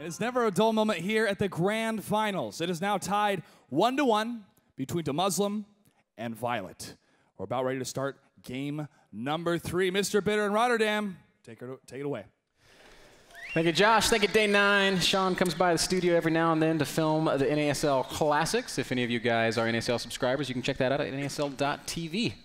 It's never a dull moment here at the Grand Finals. It is now tied 1-1 between Demuslim and Violet. We're about ready to start game number 3. MrBitter and Rotterdam, take it away. Thank you, Josh. Thank you, Day 9. Sean comes by the studio every now and then to film the NASL Classics. If any of you guys are NASL subscribers, you can check that out at nasl.tv.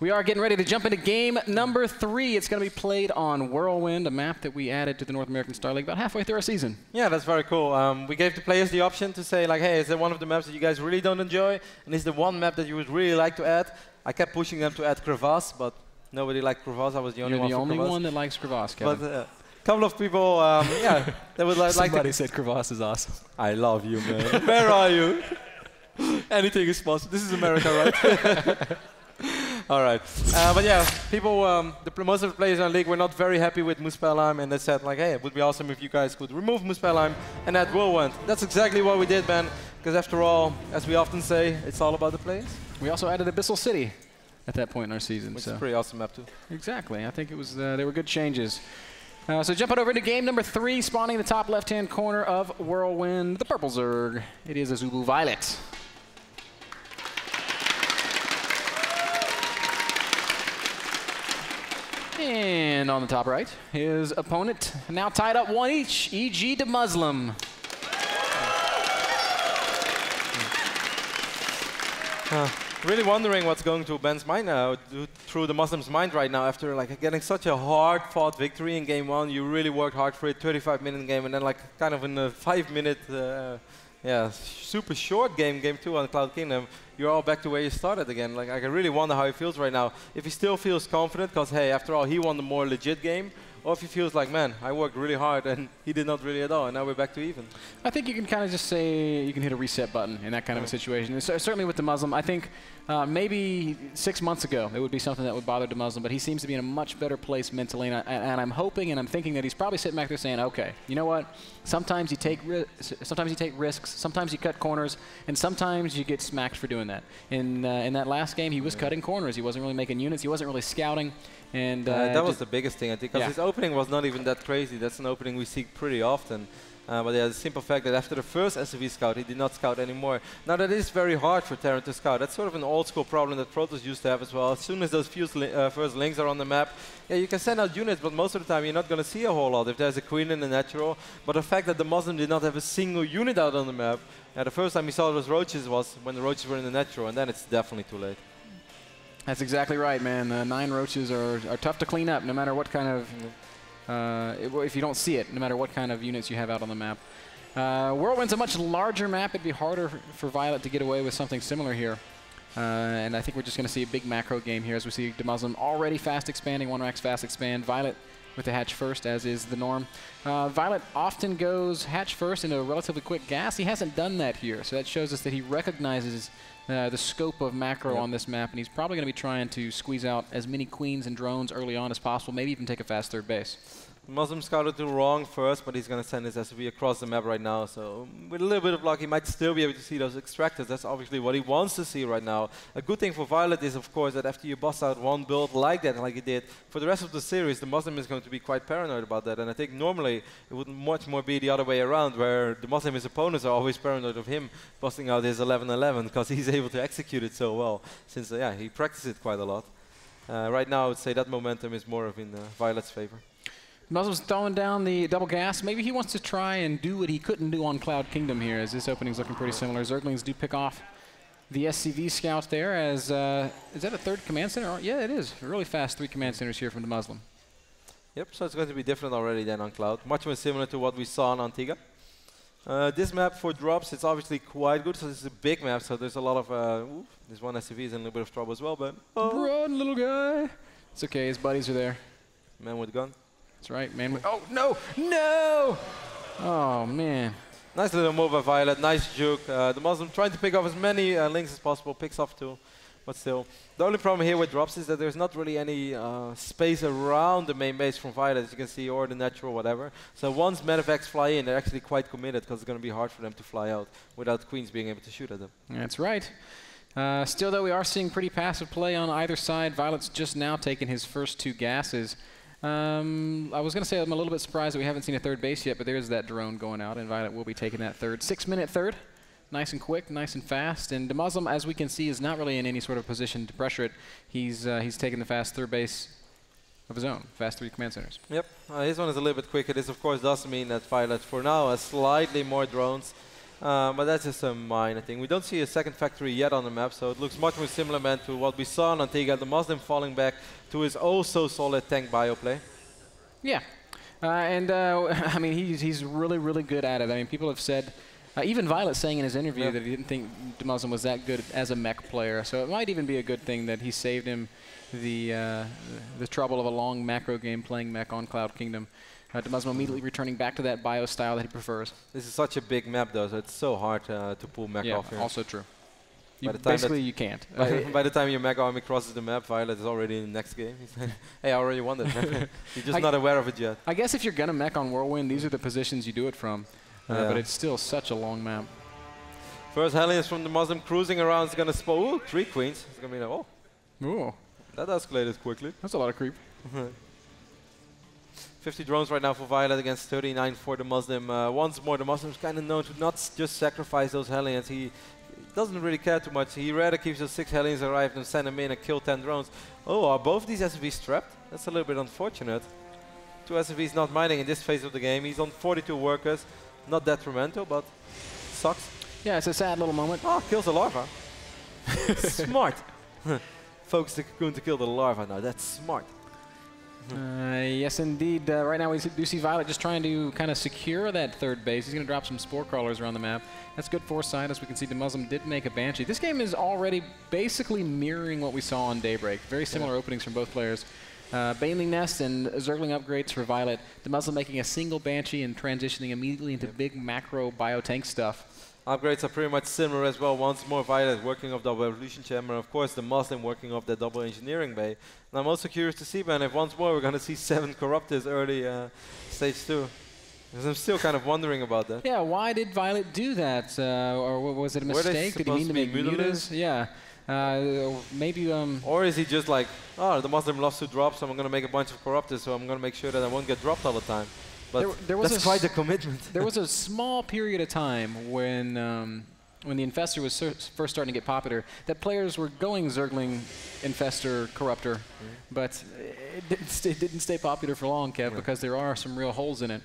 We are getting ready to jump into game number 3. It's going to be played on Whirlwind, a map that we added to the North American Star League about halfway through our season. Yeah, that's very cool. We gave the players the option to say, like, hey, is there one of the maps that you guys really don't enjoy? And is there one map that you would really like to add? I kept pushing them to add Crevasse, but nobody liked Crevasse. I was the only one for Crevasse. You're the only one that likes Crevasse, Kevin. But a couple of people, yeah, they would like Somebody said Crevasse is awesome. I love you, man. Where are you? Anything is possible. This is America, right? All right. But yeah, people, most of the players in the league were not very happy with Muspelheim, and they said, like, hey, it would be awesome if you guys could remove Muspelheim and add Whirlwind. That's exactly what we did, man, because after all, as we often say, it's all about the players. We also added Abyssal City at that point in our season. Which is a pretty awesome map, too. Exactly. I think it was, they were good changes. So jumping over into game number 3, spawning in the top left-hand corner of Whirlwind, the purple Zerg. It is Azubu Violet. And on the top right, his opponent now tied up 1 each, e.g. Demuslim. Really wondering what's going through Ben's mind now, through the Muslim's mind right now, after like getting such a hard-fought victory in game 1. You really worked hard for it, 35-minute game, and then like kind of in a 5-minute, yeah, super short game 2 on Cloud Kingdom, you're all back to where you started again. Like I really wonder how he feels right now. If he still feels confident, because hey, after all, he won the more legit game, or if he feels like, man, I worked really hard and he did not really at all, and now we're back to even. I think you can kind of just say you can hit a reset button in that kind of a situation. And certainly with Demuslim, I think maybe 6 months ago it would be something that would bother Demuslim, but he seems to be in a much better place mentally, and I'm hoping and I'm thinking that he's probably sitting back there saying, okay, you know what? Sometimes you take risks, sometimes you cut corners, and sometimes you get smacked for doing that. In that last game, he was cutting corners. He wasn't really making units. He wasn't really scouting. And that was the biggest thing, I think, because his opening was not even that crazy. That's an opening we see pretty often. But yeah, the simple fact that after the first SCV scout, he did not scout anymore. Now that is very hard for Terran to scout. That's sort of an old school problem that Protoss used to have as well. As soon as those first links are on the map, yeah, you can send out units, but most of the time you're not going to see a whole lot if there's a queen in the natural. But the fact that the Muslim did not have a single unit out on the map, the first time we saw those roaches was when the roaches were in the natural, and then it's definitely too late. That's exactly right, man. 9 roaches are tough to clean up, no matter what kind of, if you don't see it, no matter what kind of units you have out on the map. Whirlwind's a much larger map. It'd be harder for Violet to get away with something similar here. And I think we're just going to see a big macro game here as we see Demuslim already fast expanding, 1 racks fast expand. Violet with the hatch first, as is the norm. Violet often goes hatch first into a relatively quick gas. He hasn't done that here, so that shows us that he recognizes the scope of macro on this map, and he's probably going to be trying to squeeze out as many queens and drones early on as possible, maybe even take a fast third base. Muslim scouted too wrong first, but he's going to send his SUV across the map right now. So with a little bit of luck, he might still be able to see those extractors. That's obviously what he wants to see right now. A good thing for Violet is, of course, that after you bust out one build like that, like he did, for the rest of the series, the Muslim is going to be quite paranoid about that. And I think normally it would much more be the other way around, where the Muslim, his opponents, are always paranoid of him busting out his 11-11 because he's able to execute it so well, since yeah, he practiced it quite a lot. Right now, I would say that momentum is more of in Violet's favor. Muslim's throwing down the double gas. Maybe he wants to try and do what he couldn't do on Cloud Kingdom here, as this opening's looking pretty similar. Zerglings do pick off the SCV scout there as, is that a 3rd command center? Yeah, it is. Really fast 3 command centers here from Demuslim. Yep, so it's going to be different already than on Cloud. Much more similar to what we saw on Antigua. This map for drops, it's obviously quite good, so it's a big map, so there's a lot of, this one SCV is in a little bit of trouble as well, but... Run, little guy! It's okay, his buddies are there. Man with gun. That's right, man. Oh, no! No! Oh, man. Nice little move by Violet. Nice juke. The Muslim trying to pick off as many links as possible. Picks off 2. But still. The only problem here with drops is that there's not really any space around the main base from Violet, as you can see, or the natural, whatever. So once medevacs fly in, they're actually quite committed, because it's going to be hard for them to fly out without queens being able to shoot at them. That's right. Still, though, we are seeing pretty passive play on either side. Violet's just now taken his first 2 gases. I was going to say I'm a little bit surprised that we haven't seen a third base yet, but there's that drone going out, and Violet will be taking that third. 6-minute third. Nice and quick, nice and fast. And Demuslim, as we can see, is not really in any sort of position to pressure it. He's taking the fast third base of his own, fast 3 command centers. Yep, his one is a little bit quicker. This, of course, does mean that Violet, for now, has slightly more drones. But that's just a minor thing. We don't see a second factory yet on the map, so it looks much more similar, man, to what we saw on Antigua. Demuslim falling back to his oh-so-solid tank bio play. Yeah. I mean, he's really, really good at it. I mean, people have said... even Violet saying in his interview that he didn't think Demuslim was that good as a mech player. So it might even be a good thing that he saved him the trouble of a long macro game playing mech on Cloud Kingdom. Demuslim immediately returning back to that bio style that he prefers. This is such a big map, though, so it's so hard to pull mech off here. Yeah, also true. Basically, you can't. By the time your mech army crosses the map, Violet is already in the next game. He's like, hey, I already won that. You're just not aware of it yet. I guess if you're going to mech on Whirlwind, these are the positions you do it from. But it's still such a long map. First Hellions from Demuslim cruising around. It's going to spawn. Ooh, 3 queens. It's going to be like, oh. Ooh. That escalated quickly. That's a lot of creep. 50 drones right now for Violet against 39 for Demuslim. Once more, Demuslim is kind of known to not just sacrifice those Hellions. He doesn't really care too much. He rather keeps those 6 Hellions arrive and send them in and kill 10 drones. Oh, are both these SFVs trapped? That's a little bit unfortunate. 2 SFVs not mining in this phase of the game. He's on 42 workers. Not detrimental, but sucks. Yeah, it's a sad little moment. Oh, kills the larva. Smart. Focus the cocoon to kill the larva now. That's smart. Yes, indeed. Right now we do see Violet just trying to kind of secure that third base. He's going to drop some spore crawlers around the map. That's good foresight. As we can see, Demuslim did make a Banshee. This game is already basically mirroring what we saw on Daybreak. Very similar openings from both players. Baneling Nest and Zergling upgrades for Violet. Demuslim making a single Banshee and transitioning immediately into big macro biotank stuff. Upgrades are pretty much similar as well. Once more, Violet working off double evolution chamber. Of course, Demuslim working off that double engineering bay. And I'm also curious to see, Ben, if once more we're going to see 7 Corruptors early stage 2. Because I'm still kind of wondering about that. Yeah, why did Violet do that? Or was it a mistake? Did he mean to make mutas? Yeah. Maybe. Or is he just like, oh, Demuslim loves to drop, so I'm going to make a bunch of Corruptors, so I'm going to make sure that I won't get dropped all the time. But there was that's quite a commitment. There was a small period of time when the Infestor was first starting to get popular, that players were going Zergling, Infestor, Corruptor, but it didn't stay popular for long, Kev, because there are some real holes in it.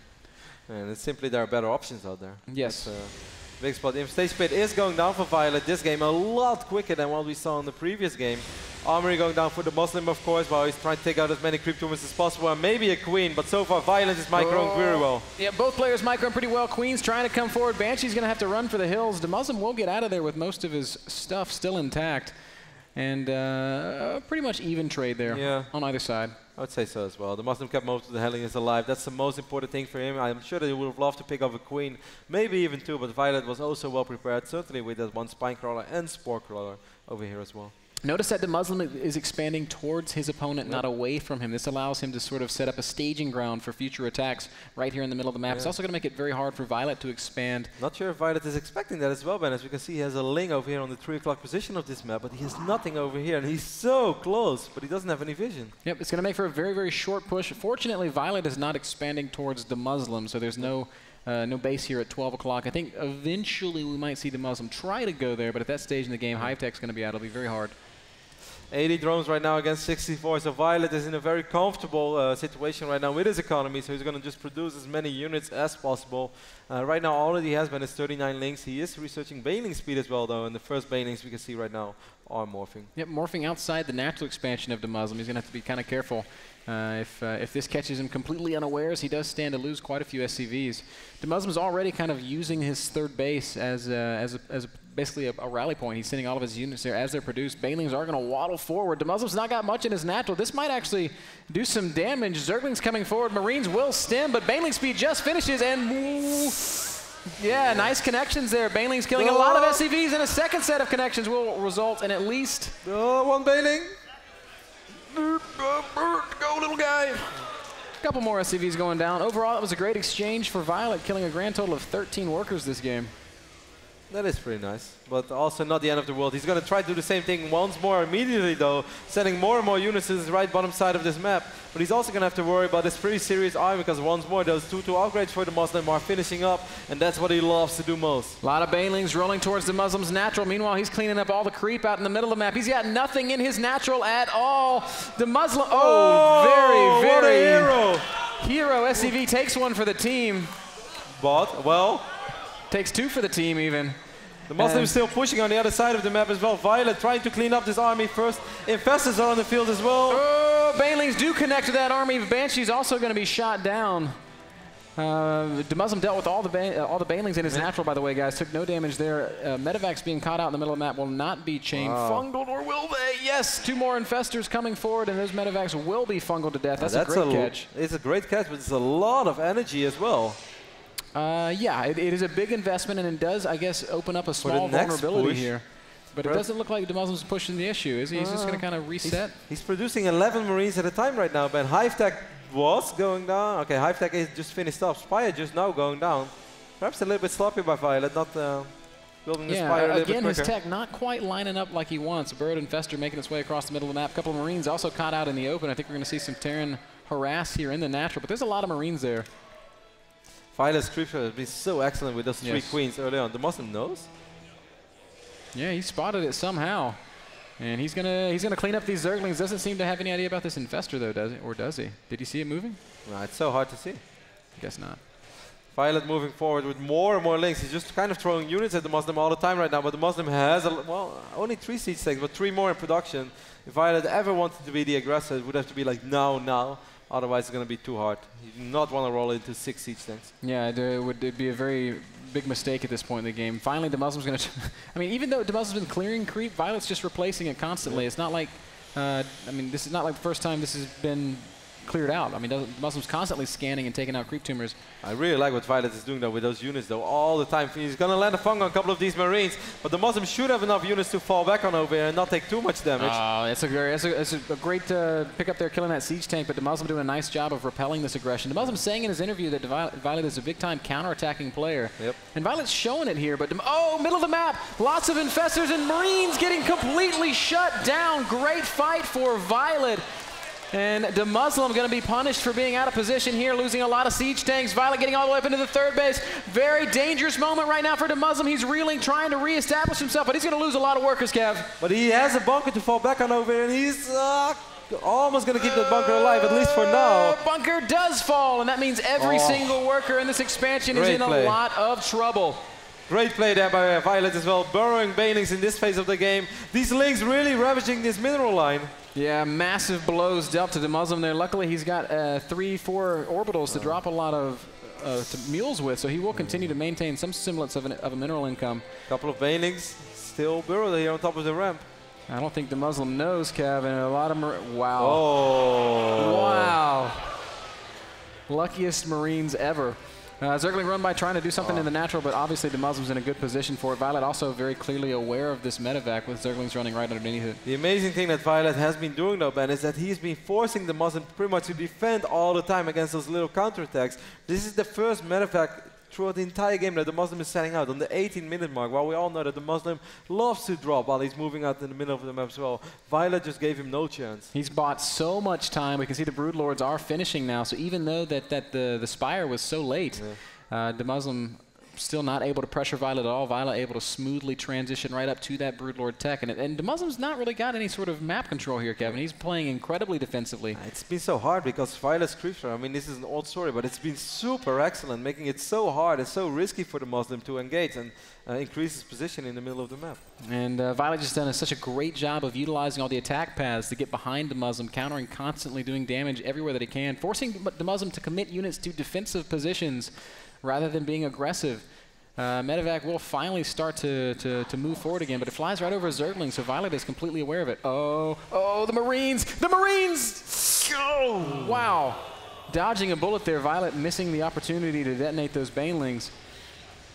And it's simply there are better options out there. Yes. Big spot. Stage Pit is going down for Violet this game a lot quicker than what we saw in the previous game. Armory going down for Demuslim, of course, while he's trying to take out as many creep tumors as possible, and maybe a queen, but so far Violet is microing very well. Yeah, both players microing pretty well. Queen's trying to come forward. Banshee's going to have to run for the hills. Demuslim will get out of there with most of his stuff still intact. And pretty much even trade there on either side. I would say so as well. Demuslim kept most of the Hellions alive. That's the most important thing for him. I'm sure that he would have loved to pick up a queen, maybe even 2, but Violet was also well prepared, certainly with that 1 spine crawler and spore crawler over here as well. Notice that Demuslim is expanding towards his opponent, not away from him. This allows him to sort of set up a staging ground for future attacks right here in the middle of the map. It's also going to make it very hard for Violet to expand. Not sure if Violet is expecting that as well, Ben. As we can see, he has a Ling over here on the 3 o'clock position of this map, but he has nothing over here, and he's so close, but he doesn't have any vision. Yep, it's going to make for a very, very short push. Fortunately, Violet is not expanding towards Demuslim, so there's no base here at 12 o'clock. I think eventually we might see Demuslim try to go there, but at that stage in the game, Hive Tech's going to be out. It'll be very hard. 80 drones right now against 64, so Violet is in a very comfortable situation right now with his economy, so he's going to just produce as many units as possible. Right now all that he has been is 39 links. He is researching Baneling speed as well, though, and the first Banelings we can see right now are morphing. Yep, morphing outside the natural expansion of Demuslim. He's going to have to be kind of careful. If this catches him completely unawares, he does stand to lose quite a few SCVs. Demuslim's already kind of using his third base as basically a rally point. He's sending all of his units there as they're produced. Banelings are going to waddle forward. Demuslim's not got much in his natural. This might actually do some damage. Zergling's coming forward. Marines will stem, but Baneling speed just finishes, and yeah, nice connections there. Baneling's killing a lot of SCVs, and a second set of connections will result in at least 1 Baneling. Go, little guy. A couple more SCVs going down. Overall, it was a great exchange for Violet, killing a grand total of 13 workers this game. That is pretty nice, but also not the end of the world. He's going to try to do the same thing once more immediately, though, sending more and more units to the right bottom side of this map. But he's also going to have to worry about this pretty serious army, because once more, those 2-2 upgrades for the Muslim are finishing up, and that's what he loves to do most. A lot of Banelings rolling towards the Muslim's natural. Meanwhile, he's cleaning up all the creep out in the middle of the map. He's got nothing in his natural at all. The Muslim, very what a hero SCV takes one for the team. But, well, takes 2 for the team even. the Muslim is still pushing on the other side of the map as well. Violet trying to clean up this army first. Infestors are on the field as well. Oh, Banelings do connect to that army. Banshee's also going to be shot down. Demuslim dealt with all the Banelings in his natural, by the way, guys. Took no damage there. Medevac's being caught out in the middle of the map. Will not be chain fungled, or will they? Yes, 2 more Infestors coming forward, and those Medevacs will be fungled to death. That's a great catch. It's a great catch, but it's a lot of energy as well. Yeah, it is a big investment, and it does, I guess, open up a small vulnerability here. But it doesn't look like Demuslim's pushing the issue, is he? He's just going to kind of reset. He's producing 11 Marines at a time right now, Ben. Hive Tech was going down. Okay, Hive Tech is just finished up. Spire just now going down. Perhaps a little bit sloppy by Violet, not building the Spire a little bit quicker. Again, his tech not quite lining up like he wants. Burrowed Infestor making its way across the middle of the map. A couple of Marines also caught out in the open. I think we're going to see some Terran harass here in the natural, but there's a lot of Marines there. Violet's creeper has been so excellent with those 3 queens early on. The Muslim knows. Yeah, he spotted it somehow, and he's gonna clean up these Zerglings. Doesn't seem to have any idea about this Infestor though, does he? Or does he? Did he see it moving? No, it's so hard to see. Guess not. Violet moving forward with more and more links. He's just kind of throwing units at the Muslim all the time right now, but the Muslim has only 3 siege tanks, but 3 more in production. If Violet ever wanted to be the aggressor, it would have to be like now. Otherwise, it's going to be too hard. You do not want to roll into 6 siege tanks. Yeah, it'd be a very big mistake at this point in the game. Finally, Demuslim's going to... I mean, even though Demuslim's been clearing creep, Violet's just replacing it constantly. It's not like... I mean, this is not like the first time this has been cleared out. I mean, Muslim's constantly scanning and taking out creep tumors. I really like what Violet is doing though with those units though all the time. He's going to land a fung on a couple of these Marines, but the Muslim should have enough units to fall back on over here and not take too much damage. It's a great pickup there, killing that siege tank, but the Muslim doing a nice job of repelling this aggression. The Muslim saying in his interview that Violet is a big-time counterattacking player. Yep. And Violet's showing it here, but middle of the map, lots of Infestors and Marines getting completely shut down. Great fight for Violet. And Demuslim going to be punished for being out of position here, losing a lot of siege tanks. Violet getting all the way up into the 3rd base. Very dangerous moment right now for Demuslim. He's reeling, trying to reestablish himself, but he's going to lose a lot of workers, Kev. But he has a bunker to fall back on over here, and he's almost going to keep that bunker alive, at least for now. Bunker does fall, and that means every single worker in this expansion is in a lot of trouble. Great play there by Violet as well, burrowing Banelings in this phase of the game. These links really ravaging this mineral line. Yeah, massive blows dealt to Demuslim there. Luckily, he's got 3-4 orbitals to drop a lot of mules with, so he will continue to maintain some semblance of a mineral income. Couple of Banelings still burrowed here on top of the ramp. I don't think Demuslim knows, Kev, and a lot of wow. Oh. Wow. Luckiest Marines ever. Zergling run by trying to do something in the natural, but obviously Demuslim's in a good position for it. Violet also very clearly aware of this medevac with Zerglings running right underneath it. The amazing thing that Violet has been doing though, Ben, is that he's been forcing the Muslim pretty much to defend all the time against those little counterattacks. This is the first medevac throughout the entire game that the Muslim is setting out on the 18-minute mark, while we all know that the Muslim loves to drop while he's moving out in the middle of the map as well. Violet just gave him no chance. He's bought so much time. We can see the Broodlords are finishing now, so even though that the Spire was so late, the Muslim still not able to pressure Violet at all. Violet able to smoothly transition right up to that Broodlord tech. And the Muslim's not really got any sort of map control here, Kevin. He's playing incredibly defensively. It's been so hard because Violet's creeper, I mean, this is an old story, but it's been super excellent, making it so hard and so risky for the Muslim to engage and increase his position in the middle of the map. And Violet just done such a great job of utilizing all the attack paths to get behind the Muslim, countering constantly, doing damage everywhere that he can, forcing the Muslim to commit units to defensive positions rather than being aggressive. Medevac will finally start to move forward again, but it flies right over Zergling, so Violet is completely aware of it. Oh, the Marines! The Marines! Oh, wow. Dodging a bullet there, Violet missing the opportunity to detonate those Banelings.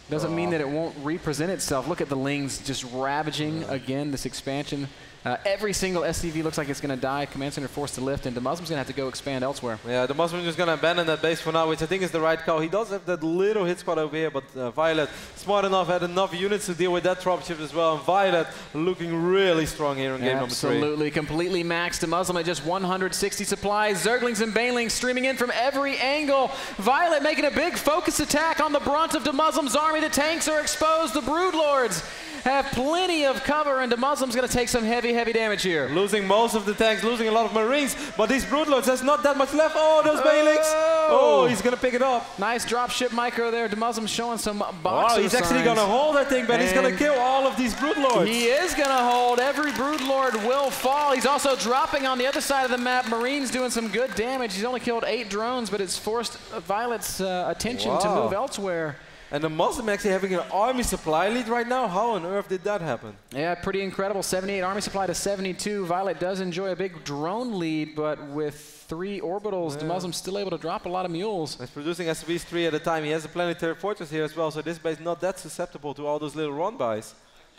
Doesn't mean that it won't represent itself. Look at the Lings just ravaging again this expansion. Every single SCV looks like it's going to die. Command Center forced to lift, and Demuslim's going to have to go expand elsewhere. Yeah, Demuslim is just going to abandon that base for now, which I think is the right call. He does have that little hit spot over here, but Violet, smart enough, had enough units to deal with that dropship as well. And Violet looking really strong here in game number 3. Absolutely, completely maxed. Demuslim at just 160 supplies. Zerglings and Banelings streaming in from every angle. Violet making a big focus attack on the brunt of Demuslim's army. The tanks are exposed. The Broodlords have plenty of cover, and Demuslim's going to take some heavy damage here. Losing most of the tanks, losing a lot of Marines, but these Broodlords, there's not that much left. Oh, those Banelings. Oh, he's going to pick it up. Nice dropship micro there. Demuslim showing some boxer Wow, he's actually going to hold that thing, Ben. He's going to kill all of these Broodlords. He is going to hold. Every Broodlord will fall. He's also dropping on the other side of the map. Marines doing some good damage. He's only killed 8 drones, but it's forced Violet's attention to move elsewhere. And the Muslim actually having an army supply lead right now. How on earth did that happen? Yeah, pretty incredible. 78 army supply to 72. Violet does enjoy a big drone lead, but with 3 orbitals, Demuslim's still able to drop a lot of mules. He's producing SCVs 3 at a time. He has a planetary fortress here as well, so this base not that susceptible to all those little run-bys.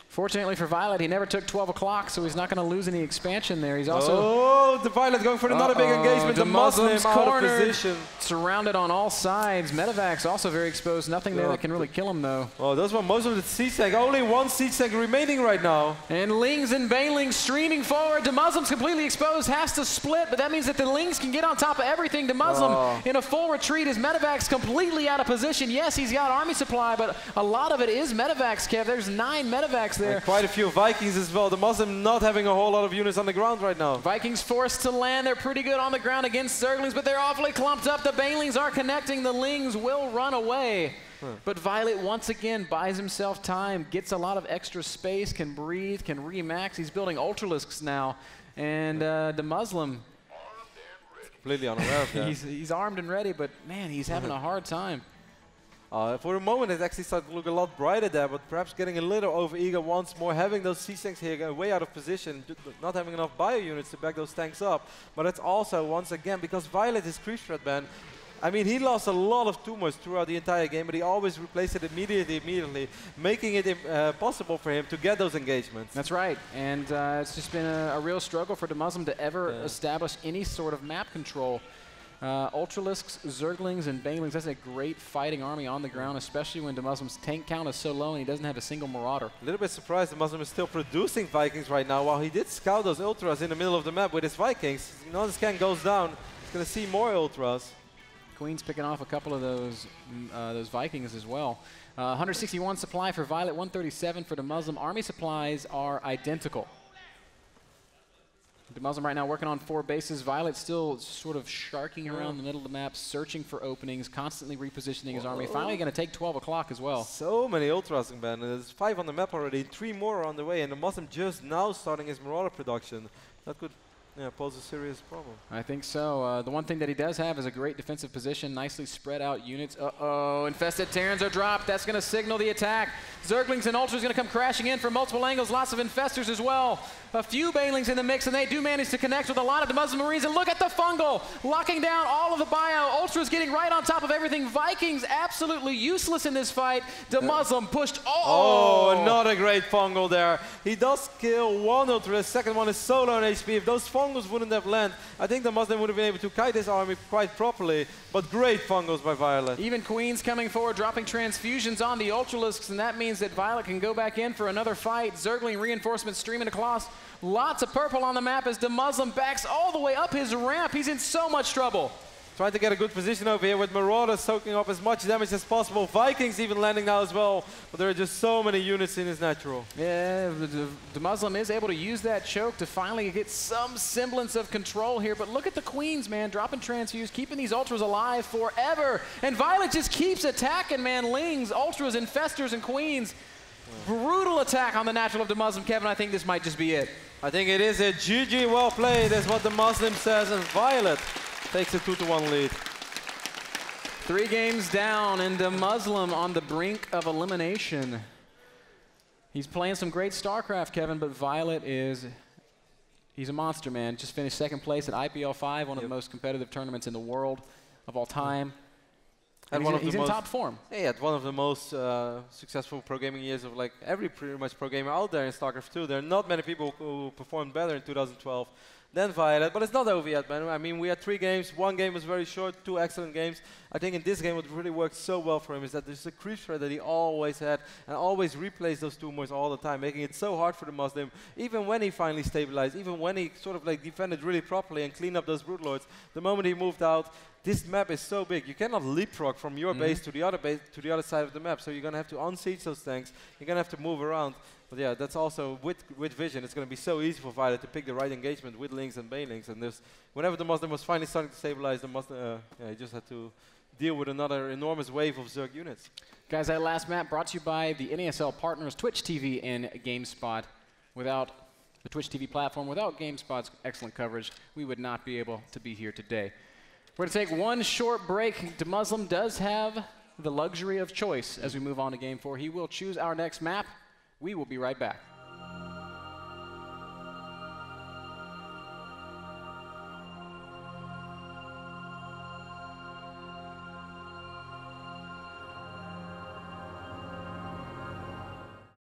Fortunately for Violet, he never took 12 o'clock, so he's not going to lose any expansion there. He's also... Oh, the Violet going for another big engagement. The Muslim's out of position. Surrounded on all sides. Medevac's also very exposed. Nothing there that can really kill him, though. Oh, those were most of the siege tank. Only 1 siege tank remaining right now. And Lings and Banelings streaming forward. Demuslim's completely exposed, has to split, but that means that the Lings can get on top of everything. Demuslim in a full retreat. His Medevac's completely out of position. Yes, he's got army supply, but a lot of it is Medevac's, Kev. There's 9 Medevac's there. And quite a few Vikings as well. The Muslim not having a whole lot of units on the ground right now. Vikings forced to land. They're pretty good on the ground against Zerglings, but they're awfully clumped up. The Banelings are connecting. The Lings will run away. But Violet once again buys himself time, gets a lot of extra space, can breathe, can remax. He's building Ultralisks now. And Demuslim, completely unaware of that. he's armed and ready, but man, he's having a hard time. For a moment, it actually started to look a lot brighter there, but perhaps getting a little over-eager once more, having those siege tanks here way out of position, not having enough bio units to back those tanks up. But it's also, once again, because Violet is creep threat ban. I mean, he lost a lot of tumors throughout the entire game, but he always replaced it immediately, making it possible for him to get those engagements. That's right, and it's just been a real struggle for Demuslim to ever establish any sort of map control. Ultralisks, Zerglings, and Banelings, that's a great fighting army on the ground, especially when Demuslim's tank count is so low and he doesn't have a single Marauder. A little bit surprised Demuslim is still producing Vikings right now, while he did scout those Ultras in the middle of the map with his Vikings. You know, the scan goes down, he's going to see more Ultras. Queen's picking off a couple of those Vikings as well. 161 supply for Violet, 137 for Demuslim. Army supplies are identical. Demuslim right now working on 4 bases. Violet still sort of sharking around the middle of the map, searching for openings, constantly repositioning his army. Finally going to take 12 o'clock as well. So many Ultras, Ben. There's 5 on the map already, 3 more are on the way, and Demuslim just now starting his Marauder production. That could pose a serious problem. I think so. The one thing that he does have is a great defensive position, nicely spread out units. Uh-oh, infested Terrans are dropped. That's going to signal the attack. Zerglings and Ultras going to come crashing in from multiple angles. Lots of infestors as well. A few Banelings in the mix, and they do manage to connect with a lot of Demuslim Marines. And look at the fungal, locking down all of the bio. Ultras getting right on top of everything. Vikings absolutely useless in this fight. Demuslim pushed. Oh, not a great fungal there. He does kill 1 Ultra. The second one is solo on HP. If those fungals wouldn't have landed, I think the Muslim would have been able to kite his army quite properly. But great fungals by Violet. Even Queen's coming forward, dropping transfusions on the Ultralisks, and that means that Violet can go back in for another fight. Zergling reinforcements streaming across. Lots of purple on the map as Demuslim backs all the way up his ramp. He's in so much trouble. Trying to get a good position over here with Marauders soaking up as much damage as possible. Vikings even landing now as well. But there are just so many units in his natural. Yeah, Demuslim is able to use that choke to finally get some semblance of control here. But look at the Queens, man, dropping transfuse, keeping these Ultras alive forever. And Violet just keeps attacking, man. Lings, Ultras, Infestors, and Queens. Brutal attack on the natural of Demuslim. Kevin, I think this might just be it. I think it is a GG well played, is what the Muslim says, and Violet takes a 2-1 lead. 3 games down, and Demuslim on the brink of elimination. He's playing some great StarCraft, Kevin, but Violet he's a monster, man. Just finished 2nd place at IPL 5, one of the most competitive tournaments in the world of all time. And he's in top form. Yeah, he had one of the most successful pro gaming years of like pretty much pro gamer out there in StarCraft 2. There are not many people who performed better in 2012 than Violet, but it's not over yet, man. I mean, we had 3 games. 1 game was very short, 2 excellent games. I think in this game what really worked so well for him is that there's a creep threat that he always had and always replays those tumors all the time, making it so hard for the Muslim, even when he finally stabilized, even when he sort of like defended really properly and cleaned up those Brood Lords. The moment he moved out, this map is so big, you cannot leapfrog from your base to the other side of the map, so you're going to have to unsiege those tanks, you're going to have to move around. But yeah, that's also, with Vision, it's going to be so easy for Violet to pick the right engagement with Lings and Banelings, and whenever the Muslim was finally starting to stabilize, the Muslim, he just had to deal with another enormous wave of Zerg units. Guys, that last map brought to you by the NASL partners Twitch TV and GameSpot. Without the Twitch TV platform, without GameSpot's excellent coverage, we would not be able to be here today. We're going to take one short break. Demuslim does have the luxury of choice as we move on to Game 4. He will choose our next map. We will be right back.